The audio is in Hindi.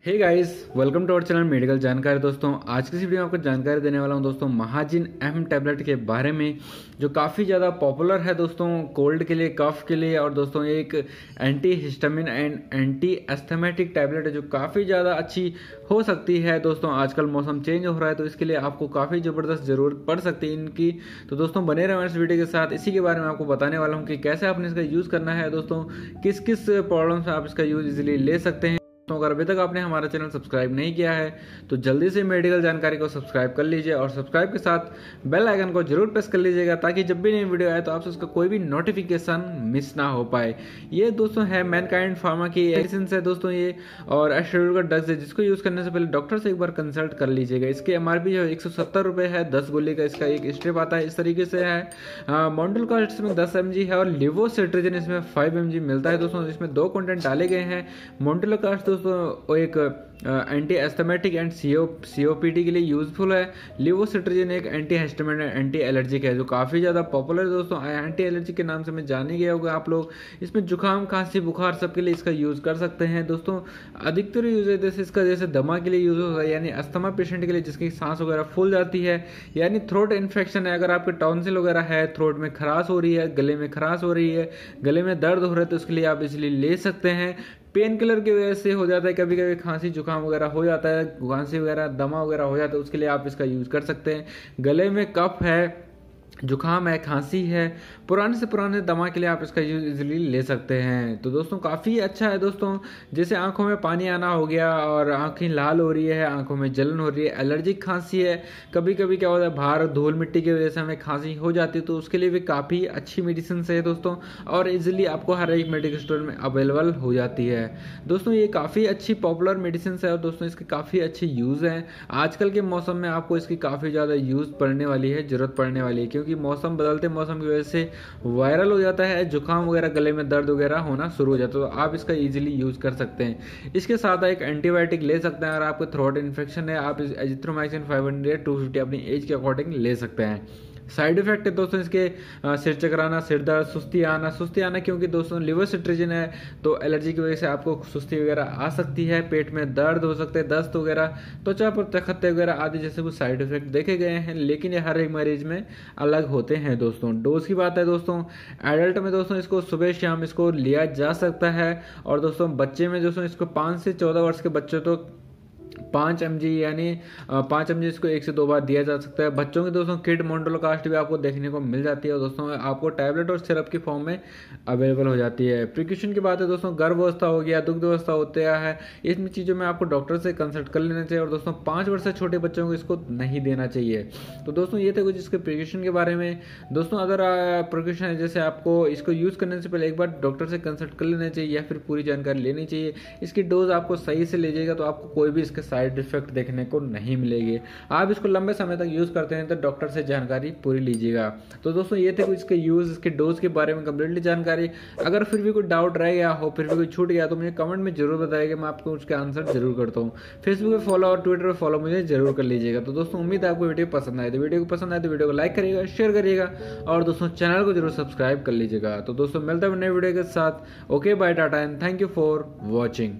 Hey guys, welcome to our channel medical जानकारी। दोस्तों आज की इस वीडियो में आपको जानकारी देने वाला हूं दोस्तों महाजिन एम टैबलेट के बारे में, जो काफ़ी ज़्यादा पॉपुलर है दोस्तों कोल्ड के लिए, कफ के लिए। और दोस्तों ये एक anti histamine and anti asthmatic tablet है जो काफ़ी ज़्यादा अच्छी हो सकती है। दोस्तों आजकल मौसम चेंज हो रहा है तो इसके लिए आपको काफ़ी ज़बरदस्त ज़रूरत पड़ सकती है इनकी। तो दोस्तों बने रहें इस वीडियो के साथ, इसी के बारे में आपको बताने वाला हूँ कि कैसे आपने इसका यूज़ करना है। दोस्तों किस किस प्रॉब्लम से आप इसका यूज़ इजीली ले सकते हैं। तो अगर अभी तक आपने हमारा चैनल सब्सक्राइब नहीं किया है तो जल्दी से मेडिकल जानकारी को सब्सक्राइब कर लीजिए और सब्सक्राइब के साथ बेल आइकन को जरूर प्रेस कर लीजिएगा ताकि जब भी नई वीडियो आए तो आपसे उसका कोई भी नोटिफिकेशन मिस ना हो पाए। ये दोस्तों है मैनकाइंड फार्मा की मेडिसिन है दोस्तों ये, और एस्ट्रेडल ड्रग्स है जिसको यूज़ करने से पहले डॉक्टर से एक बार कंसल्ट कर लीजिएगा। इसके एमआरपी जो 170 रुपये है, 10 गोली का इसका एक स्ट्रिप आता है। इस तरीके से है। मोंटेलुकास्ट इसमें 10 mg है और लेवोसेट्रिजिन इसमें 5 mg मिलता है दोस्तों। इसमें 2 कंटेंट डाले गए हैं। मोंटेलुकास्ट दोस्तों एक एंटी एस्थमेटिक एंड सीओपीडी के लिए यूजफुल है। लेवोसेट्रिजिन एक एंटी हिस्टामिन एंटी एलर्जिक है जो काफ़ी ज़्यादा पॉपुलर है दोस्तों। एंटी एलर्जिक के नाम से में जाने गया होगा आप लोग। इसमें जुकाम, खांसी, बुखार सबके लिए इसका यूज़ कर सकते हैं दोस्तों। अधिकतर यूज है जैसे इसका जैसे दमा के लिए यूज होता है, यानी अस्थमा पेशेंट के लिए जिसकी सांस वगैरह फूल जाती है, यानी थ्रोट इन्फेक्शन है। अगर आपके टॉन्सिल वगैरह है, थ्रोट में खराश हो रही है, गले में खराश हो रही है, गले में दर्द हो रहा है तो उसके लिए आप इसलिए ले सकते हैं। पेन किलर की वजह से हो जाता है, कभी कभी खांसी जुकाम वगैरह हो जाता है, खांसी वगैरह दमा वगैरह हो जाता है, उसके लिए आप इसका यूज़ कर सकते हैं। गले में कफ है, जुकाम है, खांसी है, पुराने से पुराने दमा के लिए आप इसका यूज इजीली ले सकते हैं। तो दोस्तों काफ़ी अच्छा है दोस्तों। जैसे आंखों में पानी आना हो गया और आंखें लाल हो रही है, आंखों में जलन हो रही है, एलर्जिक खांसी है, कभी कभी क्या होता है बाहर धूल मिट्टी की वजह से हमें खांसी हो जाती है, तो उसके लिए भी काफ़ी अच्छी मेडिसिन है दोस्तों और इजीली आपको हर एक मेडिकल स्टोर में अवेलेबल हो जाती है। दोस्तों ये काफ़ी अच्छी पॉपुलर मेडिसिन है और दोस्तों इसके काफ़ी अच्छे यूज़ हैं। आजकल के मौसम में आपको इसकी काफ़ी ज़्यादा यूज़ पड़ने वाली है, ज़रूरत पड़ने वाली है, क्योंकि मौसम बदलते मौसम की वजह से वायरल हो जाता है, जुकाम वगैरह, गले में दर्द वगैरह होना शुरू हो जाता है, तो आप इसका इजीली यूज कर सकते हैं। इसके साथ एक एंटीबायोटिक ले सकते हैं। अगर आपको थ्रोट इन्फेक्शन है आप एजिथ्रोमाइसिन 500 250 अपनी एज के अकॉर्डिंग ले सकते हैं। साइड इफेक्ट है दोस्तों इसके सिर चकराना, सिर दर्द, सुस्ती आना, क्योंकि दोस्तों लेवोसेट्रिजिन है तो एलर्जी की वजह से आपको सुस्ती वगैरह आ सकती है, पेट में दर्द हो सकते हैं, दस्त वगैरह, त्वचा पर चखत्ते वगैरह आदि जैसे कुछ साइड इफेक्ट देखे गए हैं, लेकिन ये हर एक मरीज में अलग होते हैं दोस्तों। डोज की बात है दोस्तों, एडल्ट में दोस्तों इसको सुबह शाम इसको लिया जा सकता है, और दोस्तों बच्चे में दोस्तों इसको 5 से 14 वर्ष के बच्चों तो 5 mg यानी 5 mg इसको 1 से 2 बार दिया जा सकता है। बच्चों की दोस्तों किड मोंटेलुकास्ट भी आपको देखने को मिल जाती है और दोस्तों आपको टैबलेट और सिरप की फॉर्म में अवेलेबल हो जाती है। प्रिकॉशन की बात है दोस्तों, गर्भावस्था हो गया, दुग्ध अवस्था होता है, इन चीज़ों में आपको डॉक्टर से कंसल्ट कर लेना चाहिए। और दोस्तों 5 वर्ष से छोटे बच्चों को इसको नहीं देना चाहिए। तो दोस्तों ये थे कुछ इसके प्रिकॉशन के बारे में। दोस्तों अगर प्रिकॉशन है जैसे आपको इसको यूज़ करने से पहले एक बार डॉक्टर से कंसल्ट कर लेना चाहिए या फिर पूरी जानकारी लेनी चाहिए। इसकी डोज आपको सही से लीजिएगा तो आपको कोई भी इसके साइड इफेक्ट देखने को नहीं मिलेगी। आप इसको लंबे समय तक यूज करते हैं तो डॉक्टर से जानकारी पूरी लीजिएगा। तो दोस्तों ये थे कुछ इसके यूज, इसके डोज के बारे में कंप्लीटली जानकारी। अगर फिर भी कोई डाउट रह गया हो, फिर भी कोई छूट गया तो मुझे कमेंट में जरूर बताइएगा, मैं आपको उसके आंसर जरूर करता हूँ। फेसबुक पे फॉलो और ट्विटर पे फॉलो मुझे जरूर कर लीजिएगा। तो दोस्तों उम्मीद है आपको वीडियो पसंद आए, तो वीडियो को पसंद आए तो वीडियो को लाइक करिएगा, शेयर करिएगा और दोस्तों चैनल को जरूर सब्सक्राइब कर लीजिएगा। तो दोस्तों मिलता है नए वीडियो के साथ। Okay bye, tata and thank you for watching.